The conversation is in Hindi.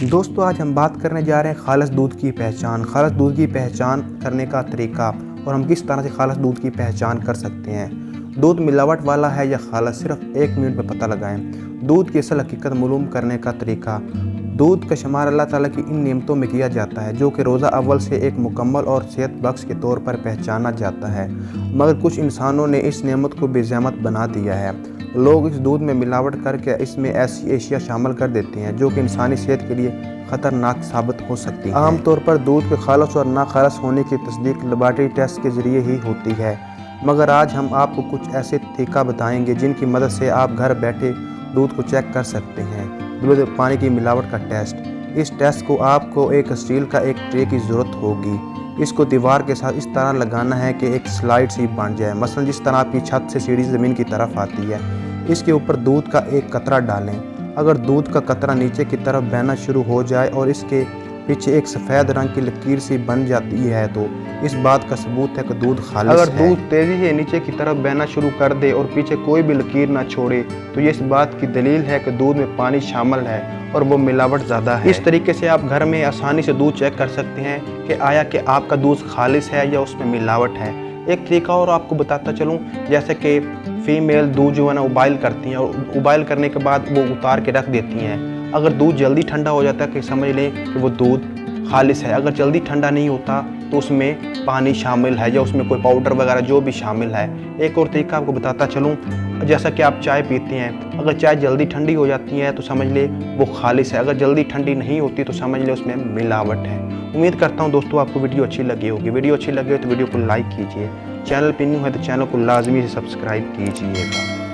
दोस्तों आज हम बात करने जा रहे हैं खालिस दूध की पहचान। खालिस दूध की पहचान करने का तरीका और हम किस तरह से खालिस दूध की पहचान कर सकते हैं। दूध मिलावट वाला है या खालिस, सिर्फ 1 मिनट में पता लगाएं। दूध की असल हकीकत मालूम करने का तरीका। दूध का शुमार अल्लाह ताला की इन नेमतों में किया जाता है जो कि रोज़ा अव्वल से एक मुकम्मल और सेहत बख्श के तौर पर पहचाना जाता है, मगर कुछ इंसानों ने इस नेमत को बेज़हमत बना दिया है। लोग इस दूध में मिलावट करके इसमें ऐसी एशिया शामिल कर देते हैं जो कि इंसानी सेहत के लिए ख़तरनाक साबित हो सकती है। आमतौर पर दूध के खालिस और ना खालिस होने की तस्दीक लेबॉरेटरी टेस्ट के ज़रिए ही होती है, मगर आज हम आपको कुछ ऐसे तरीका बताएंगे जिनकी मदद से आप घर बैठे दूध को चेक कर सकते हैं। दूध पानी की मिलावट का टेस्ट। इस टेस्ट को आपको एक स्टील का एक ट्रे की ज़रूरत होगी। इसको दीवार के साथ इस तरह लगाना है कि एक स्लाइड सी बन जाए, मसलन जिस तरह आपकी छत से सीढ़ी ज़मीन की तरफ आती है। इसके ऊपर दूध का एक कतरा डालें। अगर दूध का कतरा नीचे की तरफ बहना शुरू हो जाए और इसके पीछे एक सफ़ेद रंग की लकीर सी बन जाती है तो इस बात का सबूत है कि दूध खालिस है। अगर दूध तेज़ी से नीचे की तरफ बहना शुरू कर दे और पीछे कोई भी लकीर ना छोड़े तो ये इस बात की दलील है कि दूध में पानी शामिल है और वो मिलावट ज़्यादा है। इस तरीके से आप घर में आसानी से दूध चेक कर सकते हैं कि आया कि आपका दूध खालिस है या उसमें मिलावट है। एक तरीका और आपको बताता चलूँ, जैसे कि फ़ीमेल दूध जो है ना उबाइल करती हैं और उबाइल करने के बाद वो उतार के रख देती हैं। अगर दूध जल्दी ठंडा हो जाता है कि समझ लें कि वो दूध खालिस है। अगर जल्दी ठंडा नहीं होता तो उसमें पानी शामिल है या उसमें कोई पाउडर वगैरह जो भी शामिल है। एक और तरीका आपको बताता चलूँ, जैसा कि आप चाय पीते हैं, अगर चाय जल्दी ठंडी हो जाती है तो समझ ले वो खालिस है। अगर जल्दी ठंडी नहीं होती तो समझ ले उसमें मिलावट है। उम्मीद करता हूँ दोस्तों आपको वीडियो अच्छी लगी होगी। वीडियो अच्छी लगी हो तो वीडियो को लाइक कीजिए, चैनल पर न्यू है तो चैनल को लाजमी से सब्सक्राइब कीजिएगा।